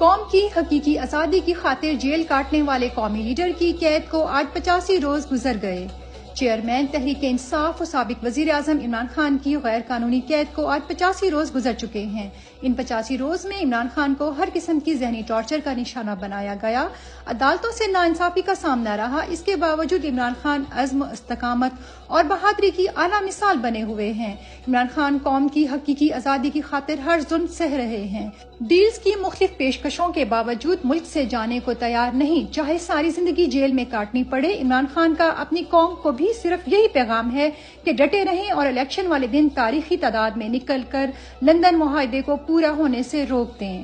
قوم کی حقیقی آزادی کی خاطر جیل کاٹنے والے قومی لیڈر کی قید کو آج 85 روز گزر گئے۔ چیئرمین تحریک انصاف و سابق وزیر اعظم عمران خان کی غیر قانونی قید کو آج 85 روز گزر چکے ہیں۔ ان 85 روز میں عمران خان کو ہر قسم کی ذہنی ٹارچر کا نشانہ بنایا گیا، عدالتوں سے ناانصافی کا سامنا رہا۔ اس کے باوجود عمران خان عزم، استقامت اور بہادری کی اعلیٰ مثال بنے ہوئے ہیں۔ عمران خان قوم کی حقیقی آزادی کی خاطر ہر ظلم سہ رہے ہیں۔ ڈیلز کی مختلف پیشکشوں کے باوجود ملک سے جانے کو تیار نہیں، چاہے ساری زندگی جیل میں کاٹنی پڑے۔ عمران خان کا اپنی قوم کو بھی صرف یہی پیغام ہے کہ ڈٹے رہیں اور الیکشن والے دن تاریخی تعداد میں نکل کر لندن معاہدے کو پورا ہونے سے روک دیں۔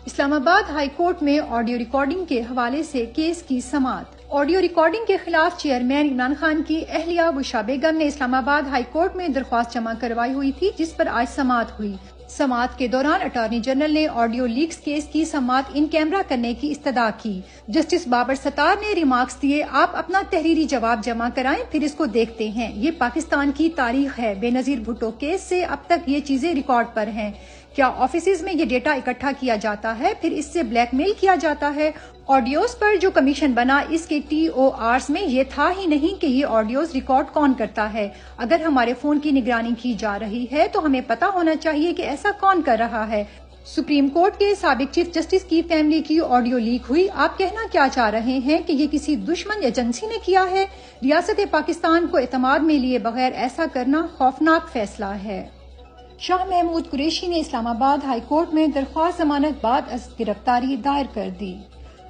اسلام آباد ہائی کورٹ میں آڈیو ریکارڈنگ کے حوالے سے کیس کی سماعت۔ آڈیو ریکارڈنگ کے خلاف چیئرمین عمران خان کی اہلیہ بشرا بیگم نے اسلام آباد ہائی کورٹ میں درخواست جمع کروائی ہوئی تھی، جس پر آج سماعت ہوئی۔ سماعت کے دوران اٹارنی جنرل نے آڈیو لیکس کیس کی سماعت ان کیمرہ کرنے کی استدعا کی۔ جسٹس بابر ستار نے ریمارکس دیے، آپ اپنا تحریری جواب جمع کرائیں، پھر اس کو دیکھتے ہیں۔ یہ پاکستان کی تاریخ ہے، بے نظیر بھٹو کیس سے اب تک یہ چیزیں ریکارڈ پر ہیں۔ کیا آفیسز میں یہ ڈیٹا اکٹھا کیا جاتا ہے، پھر اس سے بلیک میل کیا جاتا ہے؟ آڈیوز پر جو کمیشن بنا، اس کے ٹی او آرز میں یہ تھا ہی نہیں کہ یہ آڈیوز ریکارڈ کون کرتا ہے۔ اگر ہمارے فون کی نگرانی کی جا رہی ہے تو ہمیں پتہ ہونا چاہیے کہ ایسا کون کر رہا ہے۔ سپریم کورٹ کے سابق چیف جسٹس کی فیملی کی آڈیو لیک ہوئی۔ آپ کہنا کیا چاہ رہے ہیں کہ یہ کسی دشمن ایجنسی نے کیا ہے؟ ریاست پاکستان کو اعتماد میں لیے بغیر ایسا کرنا خوفناک فیصلہ ہے۔ شاہ محمود قریشی نے اسلام آباد ہائی کورٹ میں درخواست ضمانت بعد از گرفتاری دائر کر دی۔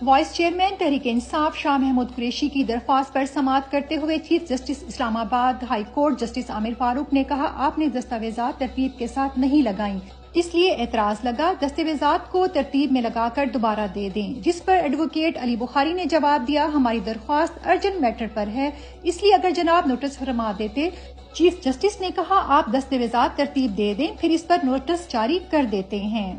وائس چیئرمین تحریک انصاف شاہ محمود قریشی کی درخواست پر سماعت کرتے ہوئے چیف جسٹس اسلام آباد ہائی کورٹ جسٹس عامر فاروق نے کہا، آپ نے دستاویزات ترتیب کے ساتھ نہیں لگائیں، اس لیے اعتراض لگا۔ دستاویزات کو ترتیب میں لگا کر دوبارہ دے دیں۔ جس پر ایڈوکیٹ علی بخاری نے جواب دیا، ہماری درخواست ارجنٹ میٹر پر ہے، اس لیے اگر جناب نوٹس فرما دیتے۔ چیف جسٹس نے کہا، آپ دستاویزات ترتیب دے دیں، پھر اس پر نوٹس جاری کر دیتے ہیں۔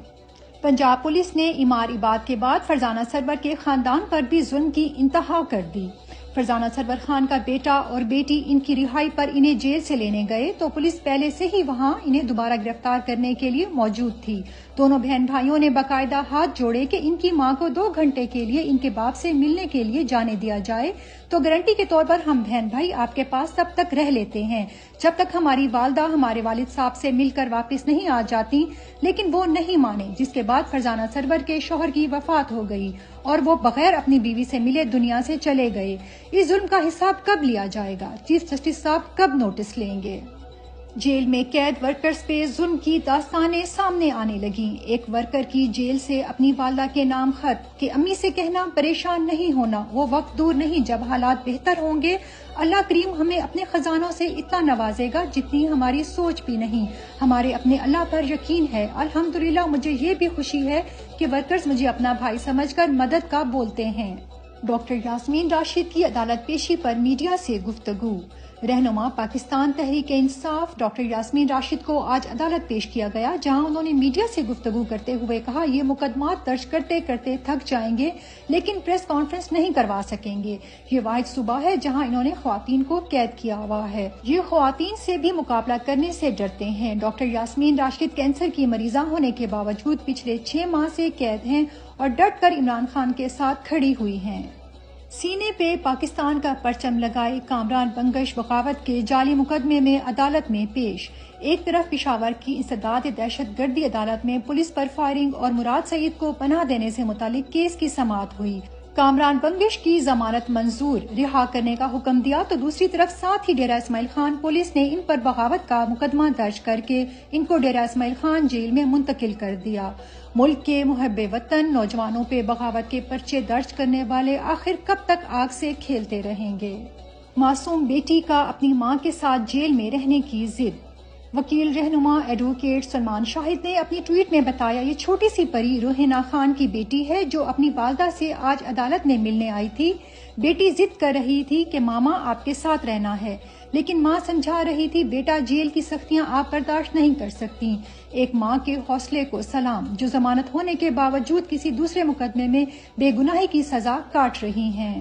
پنجاب پولیس نے امار عباد کے بعد فرزانہ سرور کے خاندان پر بھی ظلم کی انتہا کر دی۔ فرزانہ سرور خان کا بیٹا اور بیٹی ان کی رہائی پر انہیں جیل سے لینے گئے تو پولیس پہلے سے ہی وہاں انہیں دوبارہ گرفتار کرنے کے لیے موجود تھی۔ دونوں بہن بھائیوں نے باقاعدہ ہاتھ جوڑے کہ ان کی ماں کو 2 گھنٹے کے لیے ان کے باپ سے ملنے کے لیے جانے دیا جائے، تو گارنٹی کے طور پر ہم بہن بھائی آپ کے پاس تب تک رہ لیتے ہیں جب تک ہماری والدہ ہمارے والد صاحب سے مل کر واپس نہیں آ جاتی، لیکن وہ نہیں مانے، جس کے بعد فرزانہ سرور کے شوہر کی وفات ہو گئی اور وہ بغیر اپنی بیوی سے ملے دنیا سے چلے گئے۔ اس ظلم کا حساب کب لیا جائے گا؟ چیف جسٹس صاحب کب نوٹس لیں گے؟ جیل میں قید ورکرز پہ ظلم کی داستانیں سامنے آنے لگیں۔ ایک ورکر کی جیل سے اپنی والدہ کے نام خط کہ امی سے کہنا پریشان نہیں ہونا، وہ وقت دور نہیں جب حالات بہتر ہوں گے، اللہ کریم ہمیں اپنے خزانوں سے اتنا نوازے گا جتنی ہماری سوچ بھی نہیں۔ ہمارے اپنے اللہ پر یقین ہے۔ الحمدللہ مجھے یہ بھی خوشی ہے کہ ورکرز مجھے اپنا بھائی سمجھ کر مدد کا بولتے ہیں۔ ڈاکٹر یاسمین راشد کی عدالت پیشی پر میڈیا سے گفتگو۔ رہنما پاکستان تحریک انصاف ڈاکٹر یاسمین راشد کو آج عدالت پیش کیا گیا، جہاں انہوں نے میڈیا سے گفتگو کرتے ہوئے کہا، یہ مقدمات درج کرتے کرتے تھک جائیں گے لیکن پریس کانفرنس نہیں کروا سکیں گے۔ یہ واحد صوبہ ہے جہاں انہوں نے خواتین کو قید کیا ہوا ہے۔ یہ خواتین سے بھی مقابلہ کرنے سے ڈرتے ہیں۔ ڈاکٹر یاسمین راشد کینسر کی مریضہ ہونے کے باوجود پچھلے 6 ماہ سے قید ہیں اور ڈٹ کر عمران خان کے ساتھ کھڑی ہوئی ہیں۔ سینے پہ پاکستان کا پرچم لگائے کامران بنگش بغاوت کے جعلی مقدمے میں عدالت میں پیش۔ ایک طرف پشاور کی انسداد دہشت گردی عدالت میں پولیس پر فائرنگ اور مراد سعید کو پناہ دینے سے متعلق کیس کی سماعت ہوئی۔ کامران بنگش کی ضمانت منظور، رہا کرنے کا حکم دیا، تو دوسری طرف ساتھ ہی ڈیرہ اسماعیل خان پولیس نے ان پر بغاوت کا مقدمہ درج کر کے ان کو ڈیرہ اسماعیل خان جیل میں منتقل کر دیا۔ ملک کے محب وطن نوجوانوں پہ بغاوت کے پرچے درج کرنے والے آخر کب تک آگ سے کھیلتے رہیں گے؟ معصوم بیٹی کا اپنی ماں کے ساتھ جیل میں رہنے کی ضد۔ وکیل رہنما ایڈوکیٹ سلمان شاہد نے اپنی ٹویٹ میں بتایا، یہ چھوٹی سی پری روحینہ خان کی بیٹی ہے جو اپنی والدہ سے آج عدالت میں ملنے آئی تھی۔ بیٹی ضد کر رہی تھی کہ ماما آپ کے ساتھ رہنا ہے، لیکن ماں سمجھا رہی تھی بیٹا جیل کی سختیاں آپ برداشت نہیں کر سکتی۔ ایک ماں کے حوصلے کو سلام، جو ضمانت ہونے کے باوجود کسی دوسرے مقدمے میں بے گناہی کی سزا کاٹ رہی ہیں۔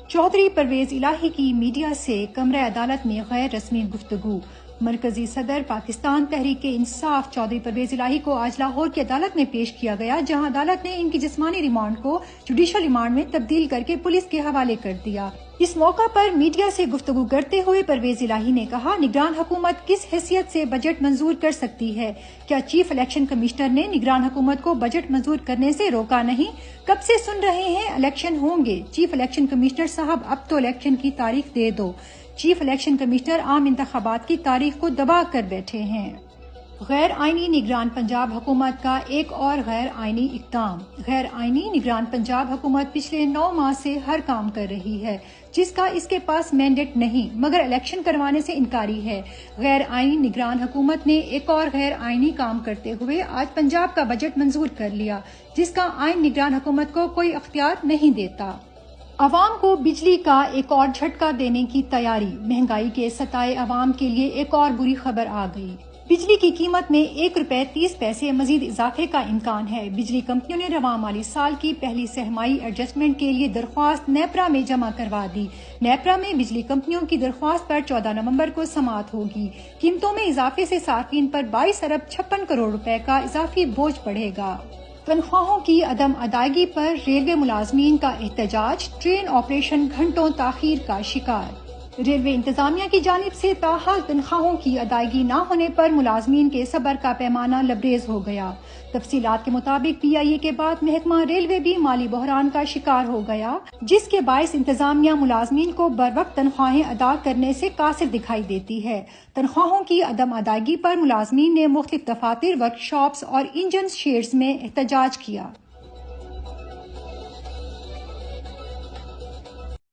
چودھری پرویز الہی کی میڈیا سے کمرہ عدالت میں غیر رسمی گفتگو۔ مرکزی صدر پاکستان تحریک انصاف چودھری پرویز الہی کو آج لاہور کی عدالت میں پیش کیا گیا، جہاں عدالت نے ان کی جسمانی ریمانڈ کو جوڈیشل ریمانڈ میں تبدیل کر کے پولیس کے حوالے کر دیا۔ اس موقع پر میڈیا سے گفتگو کرتے ہوئے پرویز الہی نے کہا، نگران حکومت کس حیثیت سے بجٹ منظور کر سکتی ہے؟ کیا چیف الیکشن کمشنر نے نگران حکومت کو بجٹ منظور کرنے سے روکا نہیں؟ کب سے سن رہے ہیں الیکشن ہوں گے؟ چیف الیکشن کمشنر صاحب اب تو الیکشن کی تاریخ دے دو۔ چیف الیکشن کمشنر عام انتخابات کی تاریخ کو دبا کر بیٹھے ہیں۔ غیر آئینی نگران پنجاب حکومت کا ایک اور غیر آئینی اقدام۔ غیر آئینی نگران پنجاب حکومت پچھلے 9 ماہ سے ہر کام کر رہی ہے جس کا اس کے پاس مینڈیٹ نہیں، مگر الیکشن کروانے سے انکاری ہے۔ غیر آئینی نگران حکومت نے ایک اور غیر آئینی کام کرتے ہوئے آج پنجاب کا بجٹ منظور کر لیا، جس کا آئین نگران حکومت کو کوئی اختیار نہیں دیتا۔ عوام کو بجلی کا ایک اور جھٹکا دینے کی تیاری۔ مہنگائی کے ستائے عوام کے لیے ایک اور بری خبر آ گئی۔ بجلی کی قیمت میں 1 روپے 30 پیسے مزید اضافے کا امکان ہے۔ بجلی کمپنیوں نے رواں مالی سال کی پہلی سہمائی ایڈجسٹمنٹ کے لیے درخواست نیپرا میں جمع کروا دی۔ نیپرا میں بجلی کمپنیوں کی درخواست پر 14 نومبر کو سماعت ہوگی۔ قیمتوں میں اضافے سے صارفین پر 22 ارب 56 کروڑ روپے کا اضافی بوجھ پڑے گا۔ تنخواہوں کی عدم ادائیگی پر ریلوے ملازمین کا احتجاج، ٹرین آپریشن گھنٹوں تاخیر کا شکار۔ ریلوے انتظامیہ کی جانب سے تاحال تنخواہوں کی ادائیگی نہ ہونے پر ملازمین کے صبر کا پیمانہ لبریز ہو گیا۔ تفصیلات کے مطابق PIA کے بعد محکمہ ریلوے بھی مالی بحران کا شکار ہو گیا، جس کے باعث انتظامیہ ملازمین کو بروقت تنخواہیں ادا کرنے سے قاصر دکھائی دیتی ہے۔ تنخواہوں کی عدم ادائیگی پر ملازمین نے مختلف دفاتر، ورکشاپس اور انجن شیڈز میں احتجاج کیا۔